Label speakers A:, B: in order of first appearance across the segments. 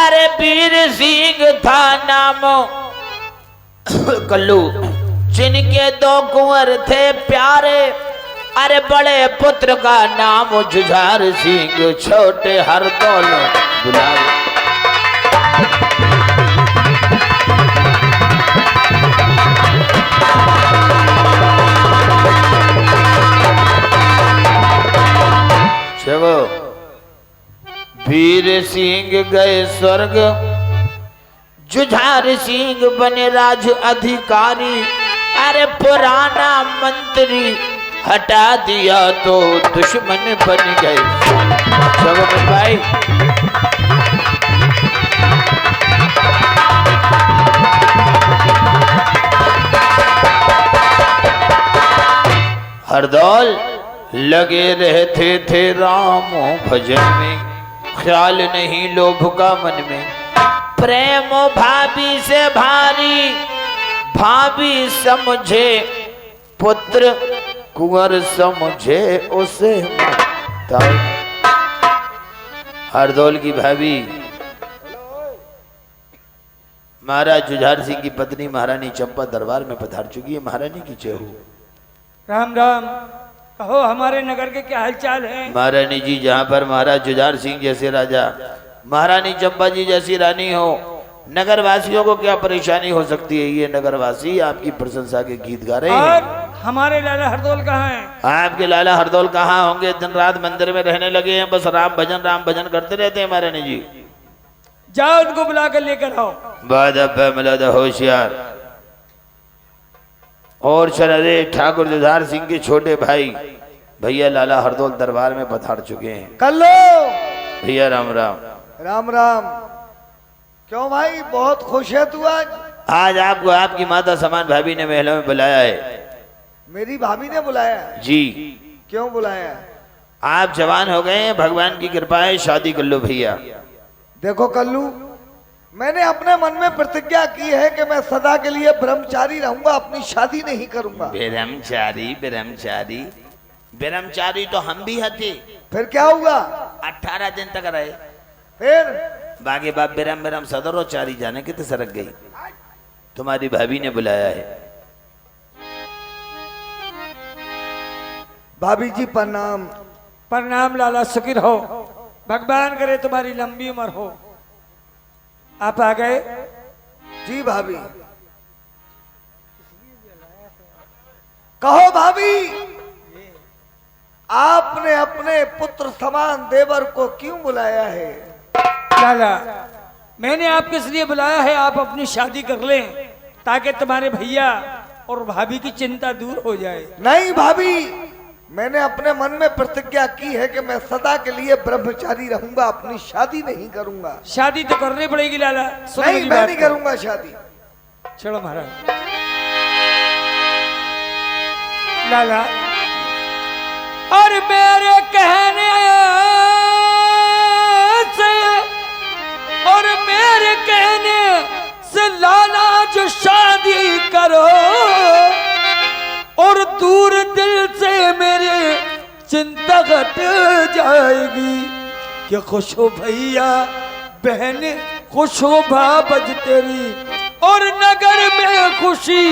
A: अरे वीर सिंह था नाम कल्लू, जिनके 2 कुंवर थे प्यारे। अरे बड़े पुत्र का नाम जुझार सिंह, छोटे हरदौल बुलाए। चलो वीर सिंह गए स्वर्ग, जुझार सिंह बने राज अधिकारी। अरे पुराना मंत्री हटा दिया तो दुश्मन बन गए। चलो भाई हरदौल लगे रहते थे राम भजन में, ख्याल नहीं लोभ का मन में। प्रेम भाभी से भारी, भाभी समझे पुत्र, कुंवर समझे उसे माता। हरदौल की भाभी महाराज जुझार सिंह की पत्नी महारानी चंपा दरबार में पधार चुकी है। महारानी की जय हो।
B: राम राम। कहो हमारे नगर के क्या हालचाल है?
A: महारानी जी, जहाँ पर महाराज जुझार सिंह जैसे राजा, महारानी चंपा जी जैसी रानी हो, नगर वासियों को क्या परेशानी हो सकती है। ये नगरवासी आपकी प्रशंसा के गीत गा रहे हैं।
B: और हमारे लाला हरदौल कहाँ हैं?
A: आपके लाला हरदौल कहाँ होंगे? दिन रात मंदिर में रहने लगे हैं, बस राम भजन करते रहते हैं। महारानी जी
B: जाओ उनको बुला कर लेकर आओ।
A: बाद मिलाद होशियार और चले ठाकुर जुझार सिंह के छोटे भाई भैया लाला हरदौल दरबार में पधार चुके हैं।
C: कल्लो
A: भैया राम राम।
C: राम राम। क्यों भाई बहुत खुश है तू आज?
A: आज आपको आपकी माता समान भाभी ने महलों में बुलाया है।
C: मेरी भाभी ने बुलाया है?
A: जी।
C: क्यों बुलाया है?
A: आप जवान हो गए हैं, भगवान की कृपा है, शादी कर लो भैया।
C: देखो कल्लू, मैंने अपने मन में प्रतिज्ञा की है कि मैं सदा के लिए ब्रह्मचारी रहूंगा, अपनी शादी नहीं करूंगा।
A: ब्रह्मचारी ब्रह्मचारी ब्रह्मचारी तो हम भी हथे।
C: फिर क्या हुआ?
A: 18 दिन तक रहे,
C: फिर
A: बागे बाप ब्रह्म सदर और चारी जाने की तो सरक गई। तुम्हारी भाभी ने बुलाया है।
C: भाभी जी प्रणाम।
B: प्रणाम लाला, सुखी रहो, भगवान करे तुम्हारी लंबी उम्र हो। आप आ गए?
C: जी भाभी। कहो भाभी, आपने अपने पुत्र समान देवर को क्यों बुलाया है?
B: लाला, मैंने आपको इसलिए बुलाया है, आप अपनी शादी कर लें ताकि तुम्हारे भैया और भाभी की चिंता दूर हो जाए।
C: नहीं भाभी, मैंने अपने मन में प्रतिज्ञा की है कि मैं सदा के लिए ब्रह्मचारी रहूंगा, अपनी शादी नहीं करूंगा।
B: शादी तो करनी पड़ेगी लाला।
C: नहीं, मैं नहीं करूंगा शादी।
B: चलो महाराज। लाला, और मेरे कहने से और मेरे कहने से लाला जो शादी करो और दूर दिल से मेरे चिंता घट जाएगी। कि खुश हो भैया बहन, खुश हो भाबज तेरी, और नगर में खुशी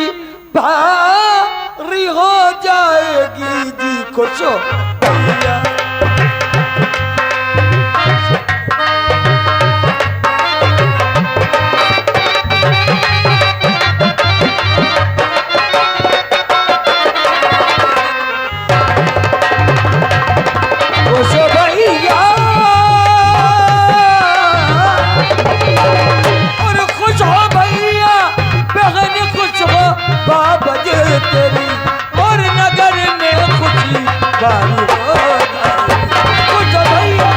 B: भारी हो जाएगी। जी खुश हो भैया। तेरी और नगर में खुशी बारी हो कुछ भैया।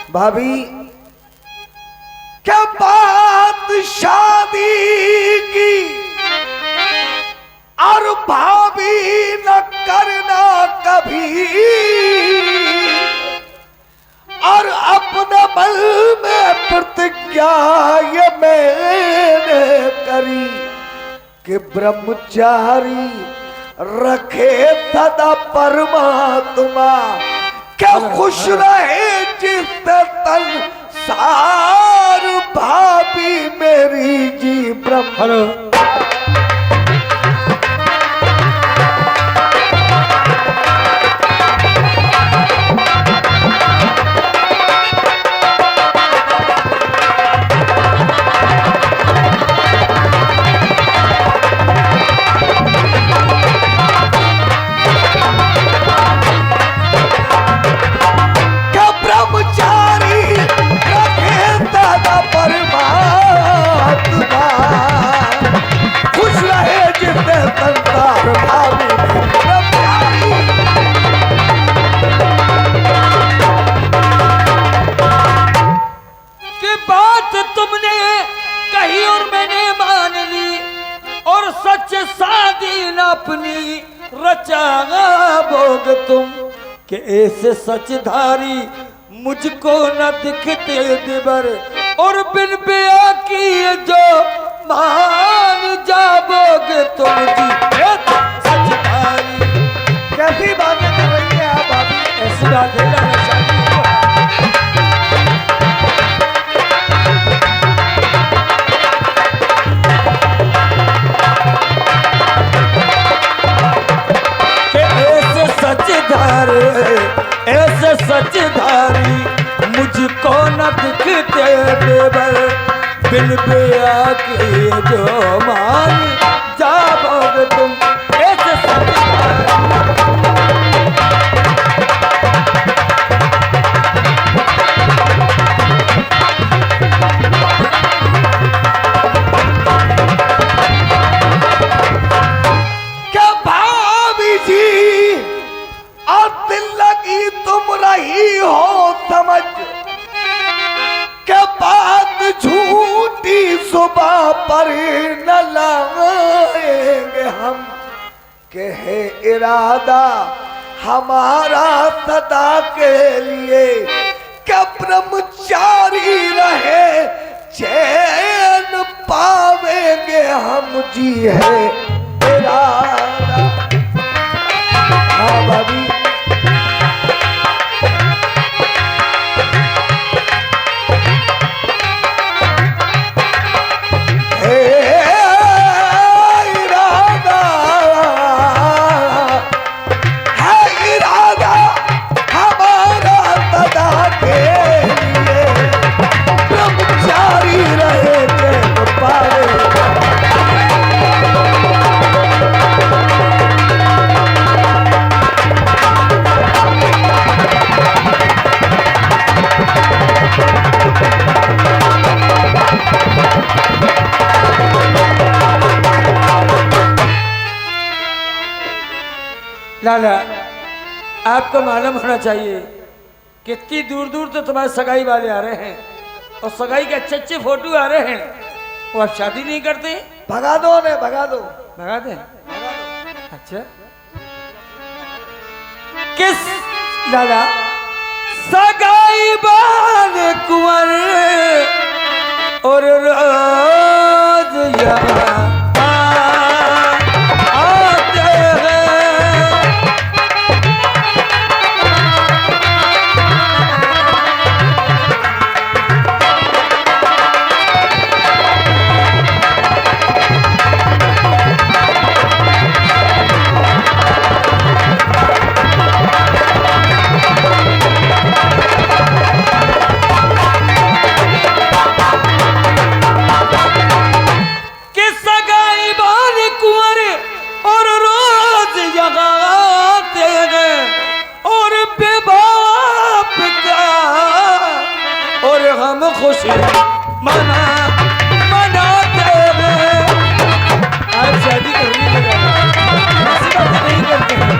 C: भाभी, क्या बात शादी की और भाभी न करना कभी, प्रतिज्ञा ये मैंने करी कि ब्रह्मचारी रखे सदा परमात्मा, क्या खुश रहे जिससे संसार भाभी मेरी जी ब्रह्म।
B: हेलो अपनी रचा भोग तुम के ऐसे सचधारी मुझको न दिखते दिबर, और बिन ब्याह किए जो मान जाओगे तुम जी सचधारी।
C: कैसी बातें कर रही है आप अभी?
B: ऐसी बात है ऐसे सचधारी मुझको न दिखते देवर, बिन ब्याह किए जो मान जाओगे तुम ऐसे सचधारी।
C: क्या भाभी जी लगी तुम रही हो समझ के बात झूठी सुबह पर न लाएंगे हम, के है इरादा हमारा सदा के लिए क्या ब्रह्मचारी रहे चैन पावेंगे हम जी है इरादा। हाँ भाभी
B: लाला, आपको मालूम होना चाहिए कितनी दूर दूर तो तुम्हारे सगाई वाले आ रहे हैं और सगाई के अच्छे अच्छे फोटो आ रहे हैं, वो आप शादी नहीं करते?
C: भगा दो ने भगा दो।
B: भगा दे? अच्छा किस लाला सगाई वाले कुंवर और रोज यहाँ खुशी मना मनाते हैं। आज शादी करनी लगा, ऐसी बातें नहीं करते हैं।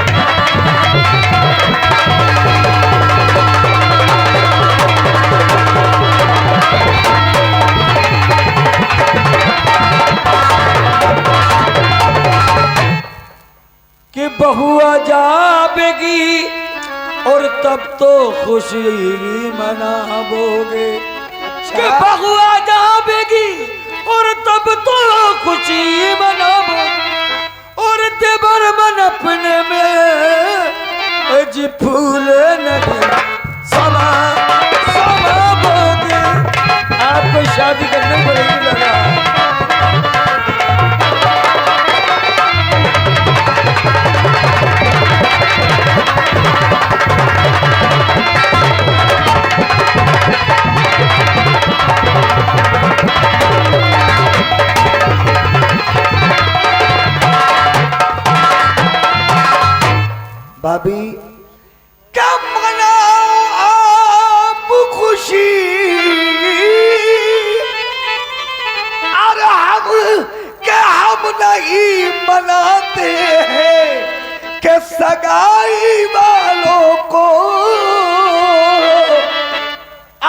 B: कि बहुआ जाएगी और तब तो खुशी मनाओगे। कि बहुआ जावेगी और तब तो खुशी मनाबो और देवर मन अपने में जी फूल नहीं समा समा बोगे। आपको शादी करनी पड़ेगी लगा।
C: भाभी क्या मनाओ आप खुशी और हम क्या हम नहीं मनाते हैं कि सगाई वालों को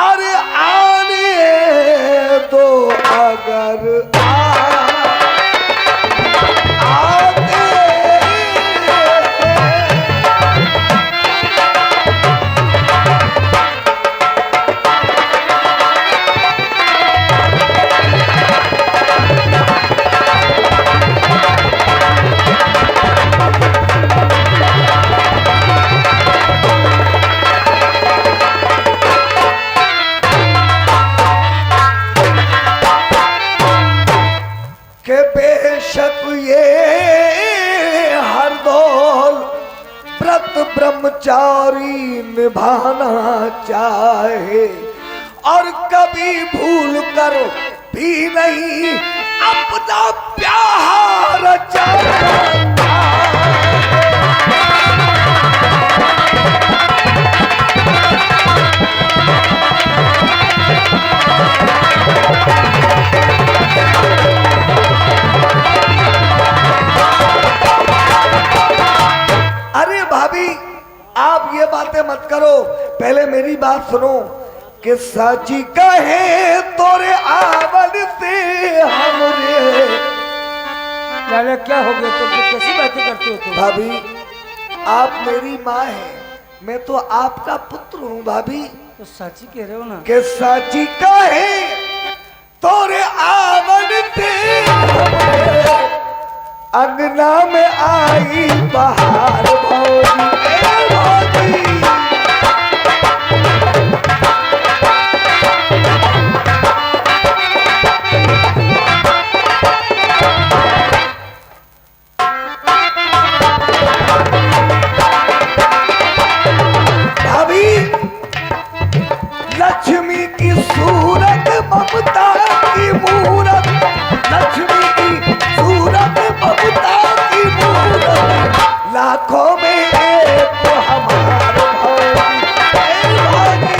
C: अरे आने दो अगर के बेशक ये हर दौर व्रत ब्रह्मचारी निभाना चाहे और कभी भूल कर भी नहीं अपना प्यार चाहे। अरे भाभी आप ये बातें मत करो, पहले मेरी बात सुनो कि साची कहे तोरे आवन से हमरे।
B: लाला क्या हो गया तुम? तो कैसी बातें करते हो तुम?
C: भाभी आप मेरी माँ हैं, मैं तो आपका पुत्र हूँ भाभी।
B: तो साची कह रहे हो ना
C: कि साची कहे तोरे आवन से हमरे अंगना में आई बहार भौजी ए भौजी। भाभी लक्ष्मी की सूरत ममता की मूरत, लक्ष्मी की सूरत ममता की मूरत, लाखों में एक हमारे भौजी ए भौजी।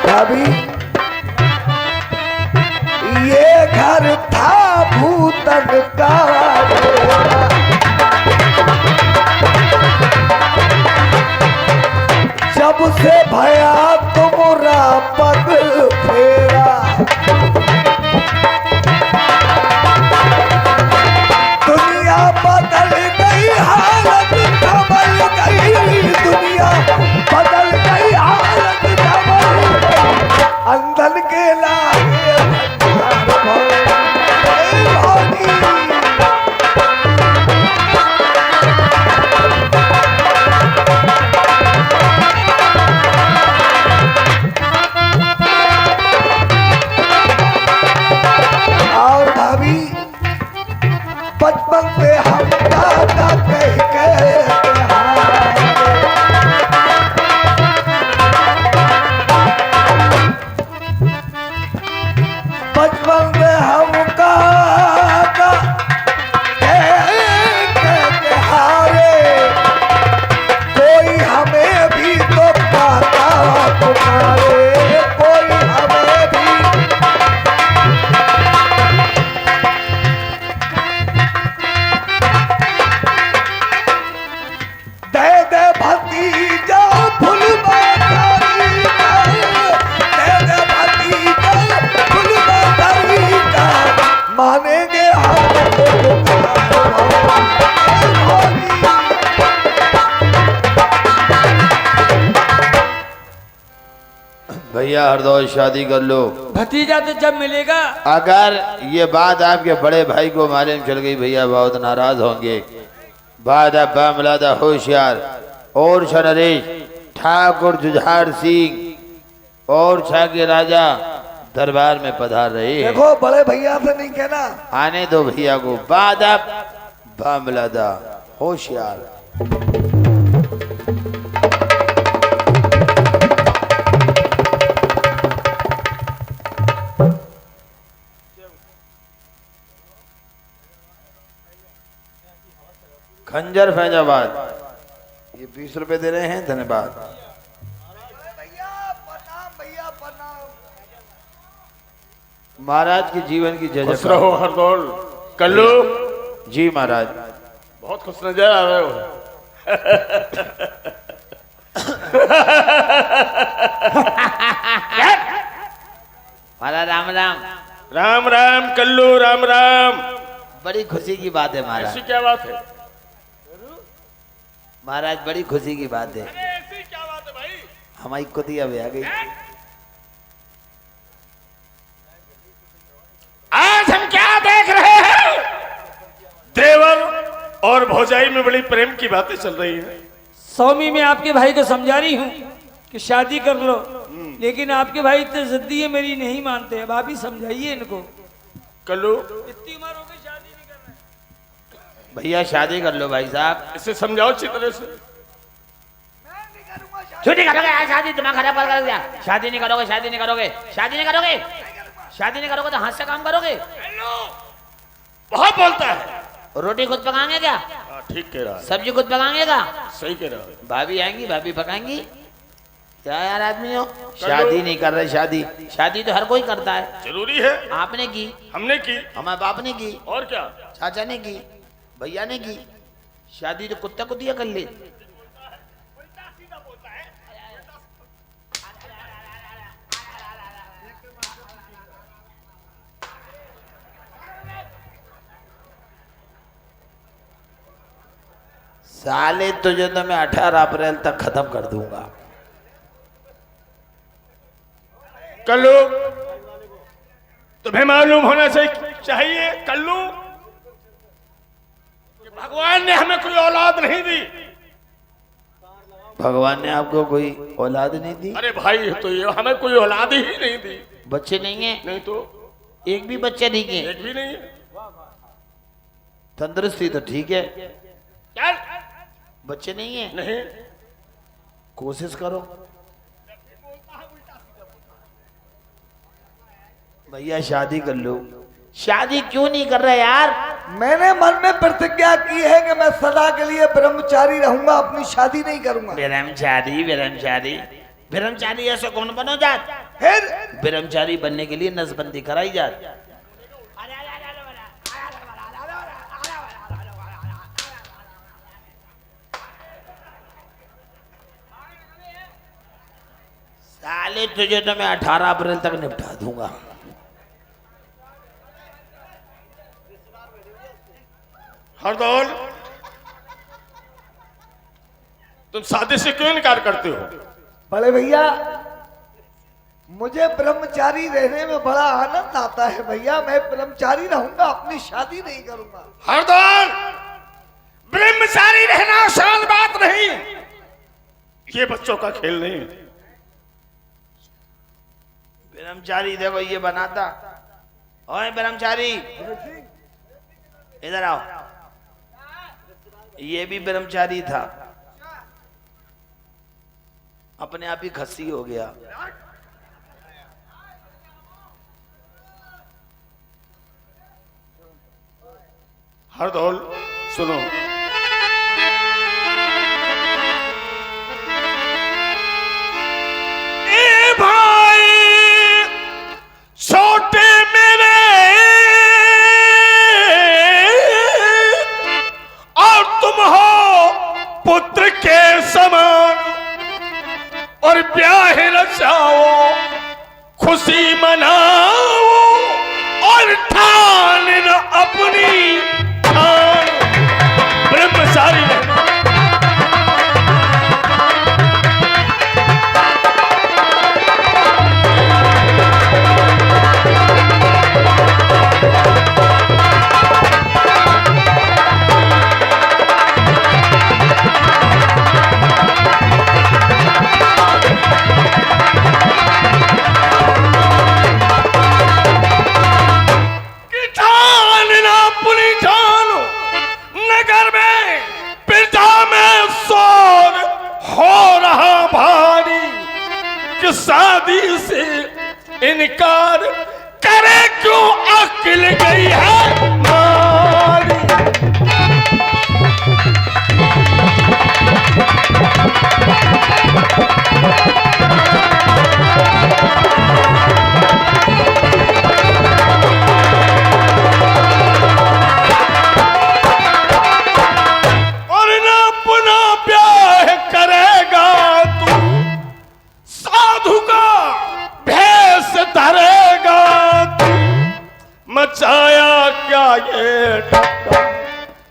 C: भाभी ये घर था भूतन का जब से भया तुमरा पग फेरा, दुनिया बदल गई हालत संभल गई, दुनिया बदल गई हालत संभल गई, अंधन के लागे और भाभी बचपन से हम दादा कह के बचपन में हम दादा कह हारे, कोई हमें भी तो पाता पुकारे, कोई हमें भी दे दे भतीजा फुलवारी का, दे दे भतीजा फुलवारी का, मानेंगे हम
A: भैया हरदौल शादी कर लो।
B: भतीजा तो जब मिलेगा।
A: अगर ये बात आपके बड़े भाई को मालूम चल गई भैया बहुत नाराज होंगे। बाद बामलादा होशियार और नरेश ठाकुर जुझार सिंह और छा के राजा दरबार में पधार रहे हैं।
C: देखो बड़े भैया से नहीं कहना,
A: आने दो भैया को। बाद बामलादा होशियार। खंजर फैजाबाद ये 20 रुपए दे रहे हैं, धन्यवाद।
C: भैया प्रणाम, भैया प्रणाम।
A: महाराज के जीवन की जय
D: खुश
A: जयकार।
D: रहो हरदौल। कल्लू
A: जी महाराज।
D: बहुत खुश नजर आ रहे हो।
A: महाराज राम राम।
D: राम राम कल्लू, राम राम।
A: बड़ी खुशी की बात है महाराज।
D: ऐसी क्या बात है?
A: महाराज बड़ी खुशी की बात है।
D: ऐसी क्या बात है भाई?
A: हमारी कुतिया भी आ गई।
D: आज हम क्या देख रहे हैं? देवर और भौजाई में बड़ी प्रेम की बातें चल रही हैं।
B: स्वामी मैं आपके भाई को समझा रही हूँ कि शादी कर लो, लेकिन आपके भाई इतने जिद्दी है, मेरी नहीं मानते हैं। भाभी समझाइए इनको।
D: कल्लू
B: इतनी उम्र हो गई शादी नहीं कर रहे।
A: भैया शादी कर लो भाई साहब।
D: इसे समझाओ अच्छी तरह से।
A: छुट्टी करोगे यार, शादी दिमाग खराब कर दिया। शादी नहीं करोगे, शादी नहीं करोगे, शादी नहीं करोगे, शादी नहीं करोगे तो हाथ से काम करोगे।
D: बहुत बोलता है।
A: रोटी खुद पकाएंगे क्या?
D: ठीक कह रहा है,
A: सब्जी खुद पकाएंगे क्या?
D: सही कह रहा है।
A: भाभी आएंगी, भाभी पकाएंगी। क्या यार आदमी हो, शादी नहीं कर रहे। शादी शादी तो हर कोई करता है।
D: जरूरी है।
A: आपने की,
D: हमने की,
A: हमारे बाप ने की,
D: और क्या?
A: चाचा ने की, भैया ने की। शादी तो कुत्ता कुतिया कर ले। साले तुझे तो मैं 18 अप्रैल तक खत्म कर दूंगा।
D: कल्लू तुम्हें मालूम होना चाहिए कल्लू, भगवान ने हमें कोई औलाद नहीं दी।
A: भगवान ने आपको कोई औलाद नहीं दी?
D: अरे भाई तो ये हमें कोई औलाद ही नहीं दी।
A: बच्चे नहीं है?
D: नहीं तो
A: एक भी बच्चे नहीं है?
D: एक भी नहीं है।
A: तंदुरुस्ती तो ठीक है,
D: क्या?
A: बच्चे नहीं है?
D: नहीं।
A: कोशिश करो भैया, शादी कर लो। शादी क्यों नहीं कर रहे यार?
C: मैंने मन में प्रतिज्ञा की है कि मैं सदा के लिए ब्रह्मचारी रहूंगा, अपनी शादी नहीं करूंगा।
A: ब्रह्मचारी ब्रह्मचारी ब्रह्मचारी ऐसे कौन बनो जात?
C: फिर
A: ब्रह्मचारी बनने के लिए नसबंदी कराई जात। साले तुझे तो मैं 18 अप्रैल तक निपटा दूंगा।
D: हरदौल तुम शादी से क्यों इनकार करते हो?
C: बड़े भैया मुझे ब्रह्मचारी रहने में बड़ा आनंद आता है भैया। मैं ब्रह्मचारी रहूंगा, अपनी शादी नहीं करूंगा।
D: हरदौल ब्रह्मचारी रहना आसान बात नहीं, ये बच्चों का खेल नहीं है।
A: ब्रह्मचारी देखो ये बनाता। ओए ब्रह्मचारी इधर आओ। ये भी ब्रह्मचारी था, अपने आप ही खस्सी हो गया।
D: हरदौल सुनो, ए भाई छोटे मेरे और तुम हो पुत्र के समान, और ब्याह रचाओ, खुशी मनाओ और ठान अपनी ठान। शादी से इनकार करे क्यों अक्ल गई है मारी। और ना पुनः ब्याह करेगा तू, साधु का भेष धरेगा तू। मचाया क्या ये ठप्पा,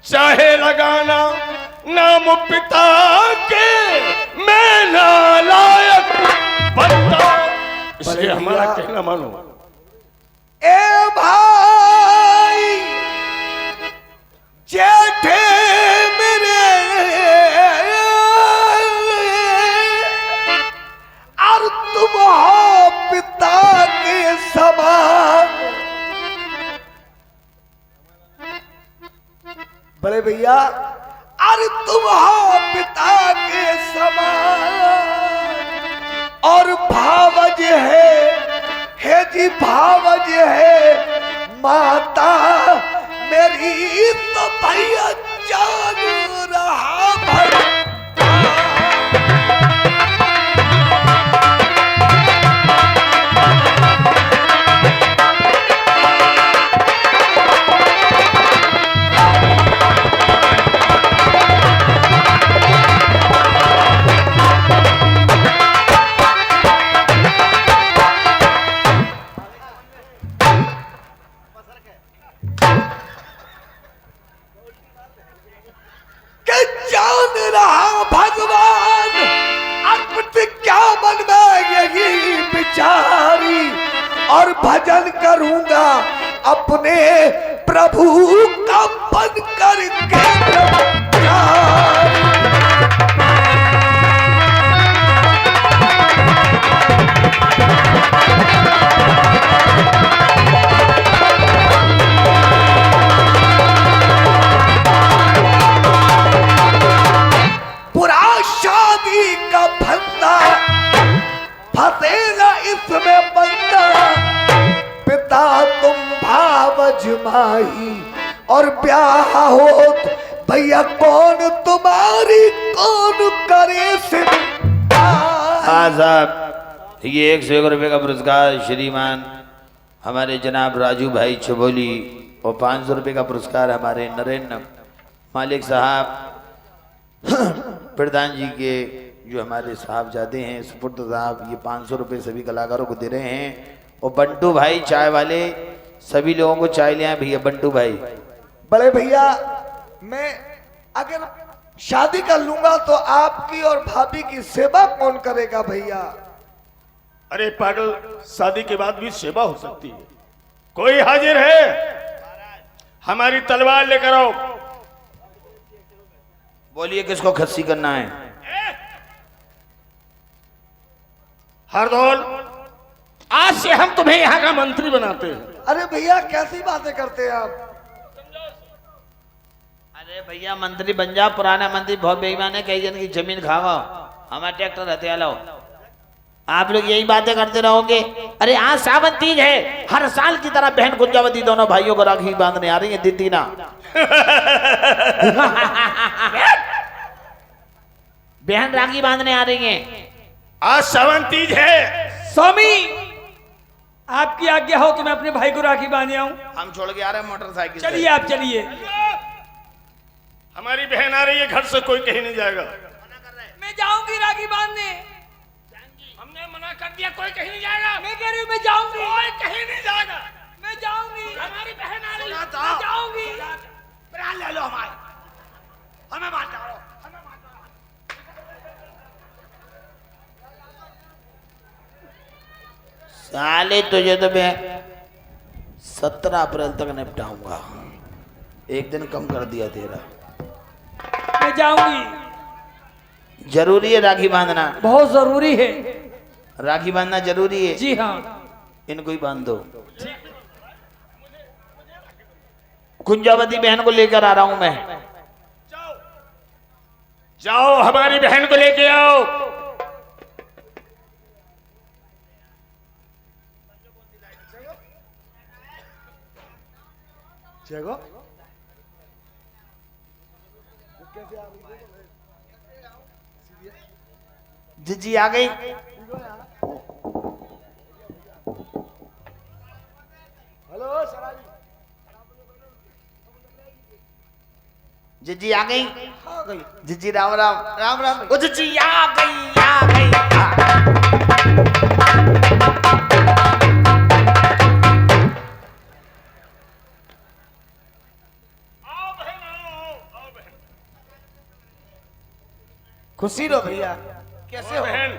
D: चाहे लगाना नाम पिता के, मैं नालायक बनता। इसलिए हमारा कहना मानो।
C: ए भाई जेठे मेरे और तुम हो पिता के समान। बड़े भैया अरे तुम हो पिता के समान। और भावज है जी भावज है माता मेरी, तो भैया जान रहा भगवान। और भजन करूंगा अपने प्रभु का बन करके। पूरा शादी का फंदा फंसेगा इसमें बंदा। पिता तुम भावज माही और ब्याह हो भैया कौन तुम्हारी कौन करे से।
A: हाँ साहब, ये 101 रुपये का पुरस्कार श्रीमान हमारे जनाब राजू भाई छबोली, और 500 रुपये का पुरस्कार हमारे नरेंद्र मालिक साहब प्रधान जी के, जो हमारे साहबजादे हैं सुपुर्द साहब, ये 500 रुपये सभी कलाकारों को दे रहे हैं। और बंटू भाई चाय वाले, सभी लोगों को चाय ले आए भैया बंटू भाई।
C: बड़े भैया मैं अगर शादी कर लूंगा तो आपकी और भाभी की सेवा कौन करेगा भैया?
D: अरे पागल, शादी के बाद भी सेवा हो सकती है। कोई हाजिर है? हमारी तलवार लेकर आओ।
A: बोलिए किसको खस्सी करना है?
D: हरदौल, आज से हम तुम्हें यहाँ का मंत्री बनाते हैं।
C: अरे भैया कैसी बातें करते हैं आप?
A: अरे भैया मंत्री बन जा, पुराना मंत्री बहुत बेईमान है, कई जन की जमीन खावा, हमारा ट्रैक्टर रहते लो। आप लोग यही बातें करते रहोगे। अरे आज सावन तीज है, हर साल की तरह बहन गुंजावती दोनों भाइयों को राखी बांधने आ रही है दीदी ना। बहन राखी बांधने आ रही है।
D: आज सावन तीज है।
B: स्वामी आपकी आज्ञा हो तो मैं अपने भाई को राखी बांधे आऊं।
A: हम छोड़ के आ रहे हैं मोटरसाइकिल से।
B: चलिए आप चलिए।
D: हमारी बहन आ रही है, घर से कोई कहीं नहीं जाएगा।
B: मैं जाऊंगी राखी बांधने।
D: हमने मना कर दिया, कोई कहीं नहीं जाएगा।
B: मैं कह रही हूँ मैं जाऊंगी।
D: कोई कहीं नहीं जाएगा।
B: मैं जाऊंगी।
D: हमारी बहन आ रही है,
B: मैं जाऊंगी।
D: प्राण ले लो हमारे, हमें मार डालो।
A: साले तुझे तो मैं 17 अप्रैल तक निपटाऊंगा, एक दिन कम कर दिया तेरा।
B: मैं जाऊंगी।
A: जरूरी है राखी बांधना,
B: बहुत जरूरी है।
A: राखी बांधना जरूरी है।
B: जी हाँ।
A: इनको ही बांध दो। कुंजावती बहन को लेकर आ रहा हूं मैं।
D: जाओ हमारी बहन को लेके आओ।
C: जगो
B: जीजी आ गई।
C: हेलो सराजी।
B: जीजी आ गई।
C: हाँ गई।
B: जीजी राम राम।
C: राम राम।
B: ओ जीजी आ गई आ गई। खुशी रहो भैया। कैसे हो?
D: बहन,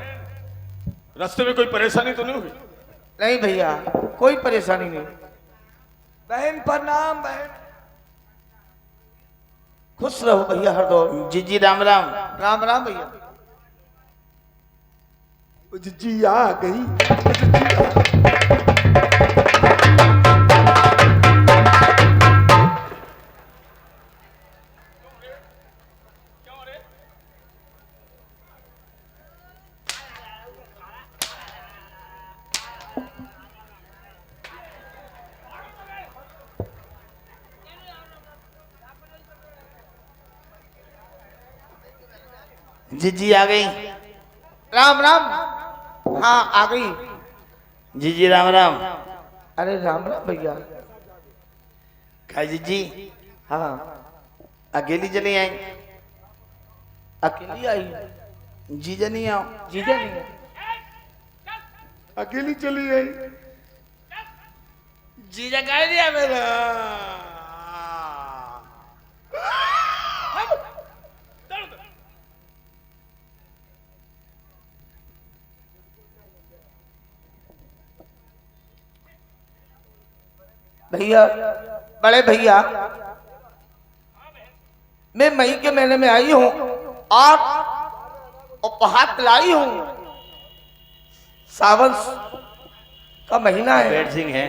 D: रास्ते में कोई परेशानी तो नहीं हुई?
B: नहीं भैया, कोई परेशानी नहीं।
C: बहन प्रणाम बहन।
B: खुश रहो भैया हर दौर। जीजी राम राम।
C: राम राम भैया।
E: जी आ गई।
B: जीजी आ गई।
C: राम राम। हाँ आ गई।
B: जीजी राम राम।
C: अरे राम राम भैया।
B: का जीजी
C: हाँ
B: अकेली चली आई?
C: अकेली आई।
B: जीजा नहीं आओ?
C: जीजा नहीं है।
E: अकेली चली गई।
B: जीजा कह दिया मेरा।
C: भैया बड़े भैया मैं मई के महीने में आई हूँ और उपहार लाई हूँ। सावन का महीना है।
B: बैठ सिंह है।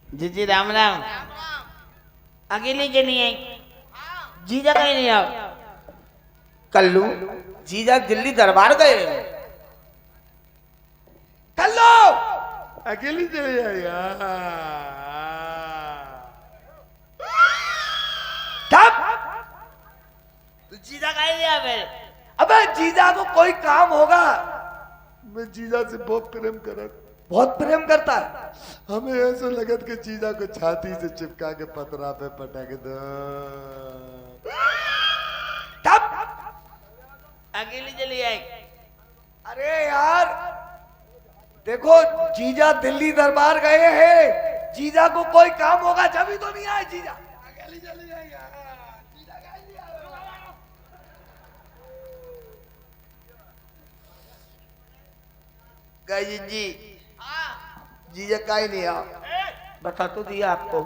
B: जीजी राम राम। अकेली चली आई? जीजा कहीं नहीं आओ?
C: कल्लू जीजा दिल्ली दरबार गए। कल्लू
E: अकेली चली आई।
B: जीजा कहीं नहीं आ फिर?
C: अबे जीजा को कोई काम होगा।
E: मैं जीजा से बहुत प्रेम करत।
C: बहुत प्रेम करता है।
E: हमें ऐसा लगत कि जीजा को छाती से चिपका के पतरा पे पटक दो।
C: तब
B: अकेली चली आई?
C: अरे यार देखो जीजा दिल्ली दरबार गए हैं। जीजा को कोई काम होगा जब ही तो नहीं आए जीजा। अकेली चली गई यार। जीजा कहीं नहीं आए।
B: गई जीजी। जीजा कहीं नहीं आओ?
C: बता तो दिया आपको।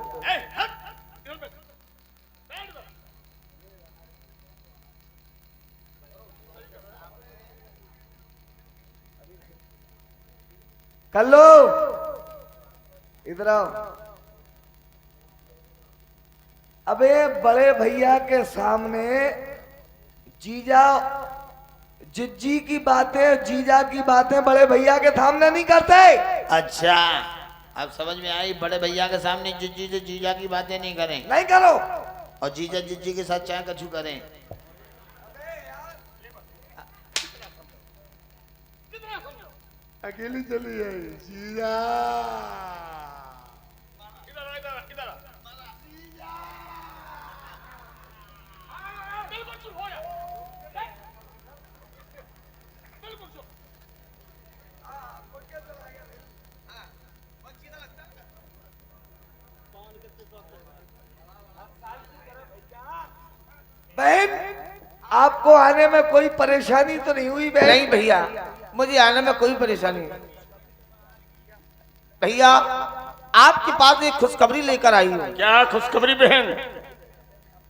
C: कल्लू इधर आओ। अबे बड़े भैया के सामने जीजा जिज्जी की बातें जीजा की बातें बड़े भैया के सामने नहीं करते।
B: अच्छा अब समझ में आई। बड़े भैया के सामने जीजी से जीजा की बातें नहीं करें
C: नहीं करो।
B: और जीजा जीजी के साथ चाहे कछु करें।
E: अकेली चली आई जीजा।
C: बहन आपको आने में कोई परेशानी तो नहीं हुई बहन?
F: नहीं भैया मुझे आने में कोई परेशानी नहीं। भैया आपके पास एक खुशखबरी लेकर आई हूँ।
D: क्या खुशखबरी बहन?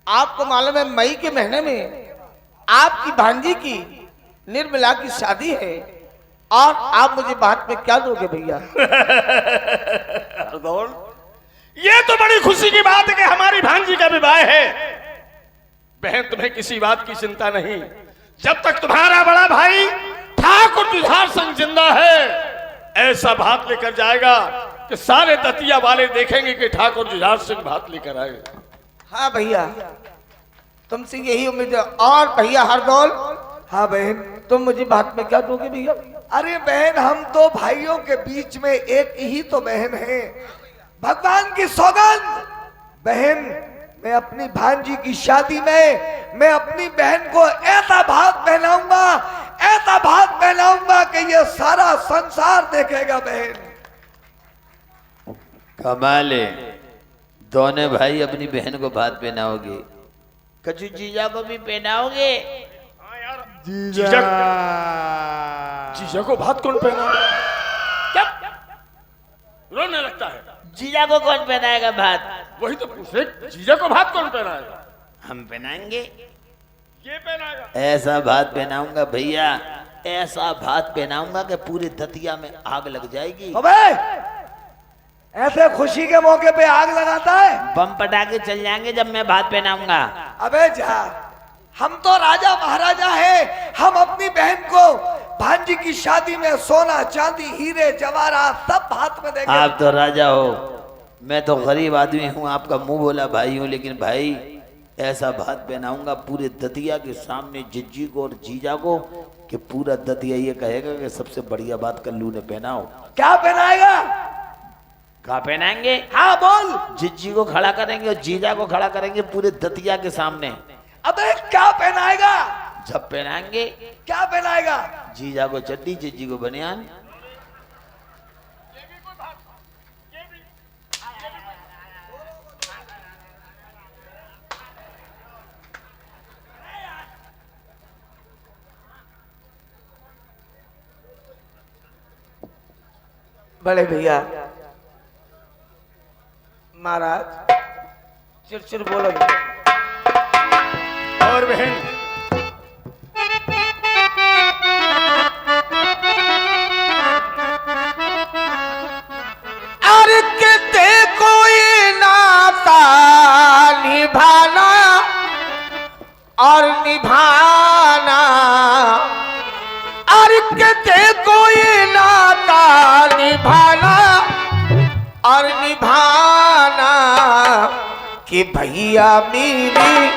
F: आपको मालूम है मई के महीने में आपकी भांजी की निर्मला की शादी है और आप मुझे बात में क्या दोगे भैया?
D: ये तो बड़ी खुशी की बात है कि हमारी भांजी का विवाह है। बहन तुम्हें किसी बात की चिंता नहीं। जब तक तुम्हारा बड़ा भाई ठाकुर जुझार सिंह जिंदा है ऐसा भात लेकर जाएगा कि सारे दतिया वाले देखेंगे कि ठाकुर जुझार सिंह भात लेकर आए।
F: हाँ भैया, तुमसे यही उम्मीद है। और भैया हरदौल,
C: हाँ बहन।
F: तुम मुझे बात में क्या दोगे भैया?
C: अरे बहन, हम तो भाइयों के बीच में एक ही तो बहन है, भगवान की सौगंध। बहन, मैं अपनी भांजी की शादी में मैं अपनी बहन को ऐसा भात पहनाऊंगा, ऐसा भात पहनाऊंगा कि ये सारा संसार देखेगा। बहन
A: कमाल है, दोनों भाई अपनी बहन को भात पहनाओगे, कछु जीजा को भी पहनाओगे?
E: जीजा
D: जीजा को भात कौन पहना? क्या रोने लगता है?
A: जीजा को कौन पहनाएगा भात?
D: वही तो पूछ रहे, जीजा को भात कौन पहनाएगा?
A: हम पहनाएंगे।
D: ये पहनाएगा।
A: ऐसा भात पहनाऊंगा भैया, ऐसा भात पहनाऊंगा कि पूरे दतिया में आग लग जाएगी।
C: अबे, ऐसे खुशी के मौके पे आग लगाता है?
A: बम पटाखे चल जाएंगे जब मैं भात पहनाऊंगा।
C: अबे जा, हम तो राजा महाराजा हैं। हम अपनी बहन को भांजी की शादी में सोना चांदी हीरे जवाहरात सब हाथ में देंगे।
A: आप तो राजा हो, मैं तो गरीब आदमी हूँ, आपका मुंह बोला भाई हूँ, लेकिन भाई ऐसा भात पहनाऊंगा पूरे दतिया के सामने जिज्जी को और जीजा को कि पूरा दतिया ये कहेगा कि सबसे बढ़िया बात कल्लू ने पहनाओ।
C: क्या पहनाएगा?
A: कहा पहनाएंगे?
C: हाँ बोल।
A: जिज्जी को खड़ा करेंगे और जीजा को खड़ा करेंगे पूरे दतिया के सामने।
C: अबे क्या पहनाएगा?
A: जब पहनाएंगे,
C: क्या पहनाएगा?
A: जीजा को चड्डी, जिज्जी को बनियान।
F: बड़े भैया महाराज चिड़चिड़ बोलो।
D: और बहन,
F: अरे किते कोई नाता निभाना और निभाना, अरे किते कोई नाता निभाना और निभाना, कि भैया मेरी,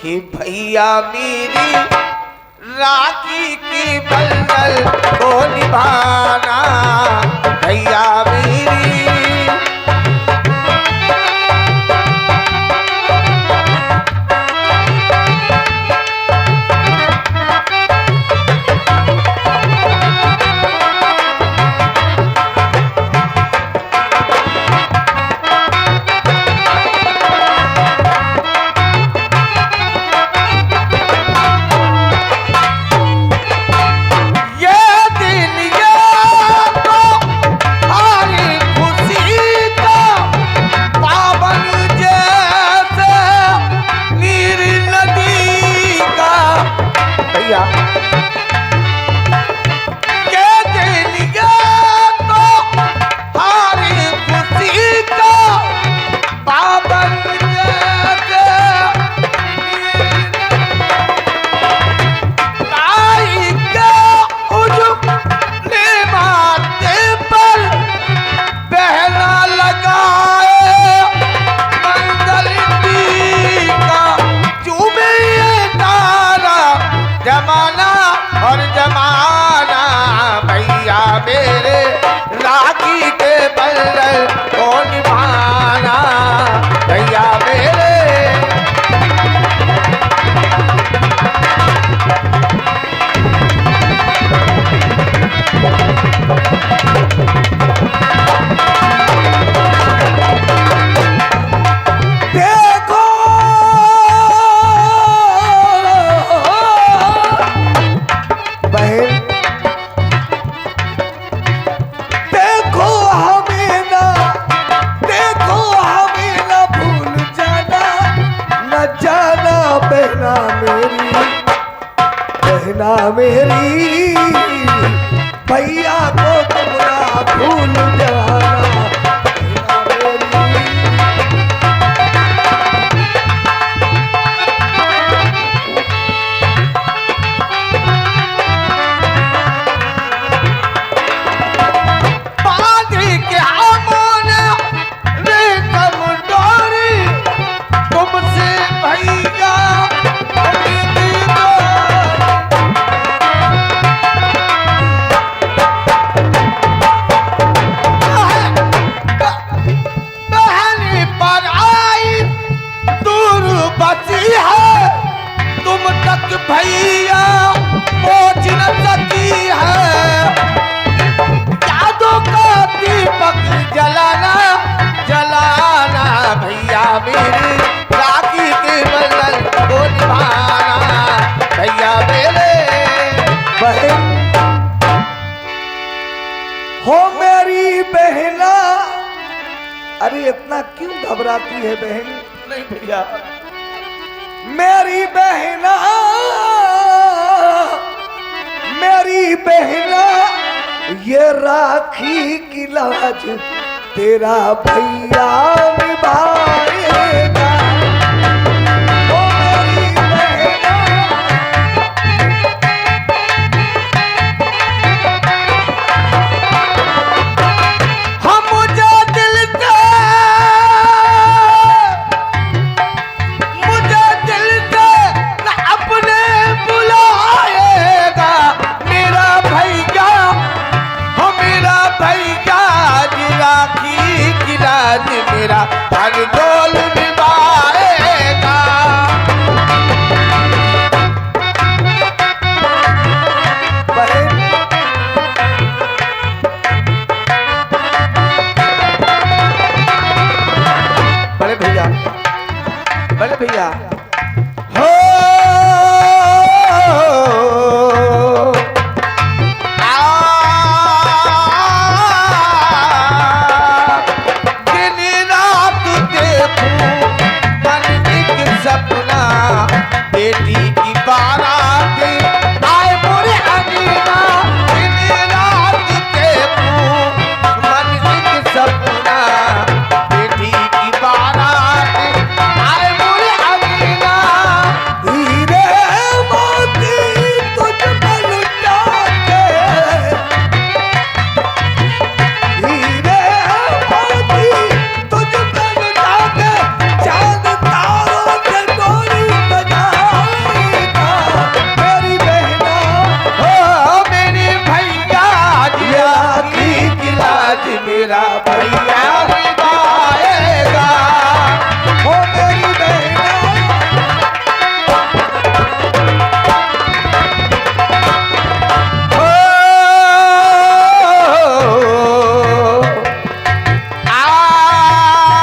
F: कि भैया मेरी राखी की बंधन को निभाना, भैया मेरी। जमाना और जमाना, भैया मेरे राखी के बंधन को निभाना, भैया मेरे।
C: बहना मेरी, भैया को तुम ना भूल जाना, बहना मेरी।
F: बांध के सकी है तुम तक भैया पहुंच न सकी है। यादों का दीपक जलाना जलाना भैया मेरे राखी के बंधन को निभाना भैया मेरे।
C: बहन हो मेरी बहना, अरे इतना क्यों घबराती है बहन?
F: नहीं भैया,
C: मेरी बहना, मेरी बहना, ये राखी की लाज तेरा भैया निभाएगा। ओ मेरी बहना,
F: हम मुझे दिल से न अपने बुलाएगा मेरा भैया, हो मेरा भैया जी राखी की लाज मेरा हर डोल निभाएगा।
C: बहन
F: बड़े भैया, बड़े भैया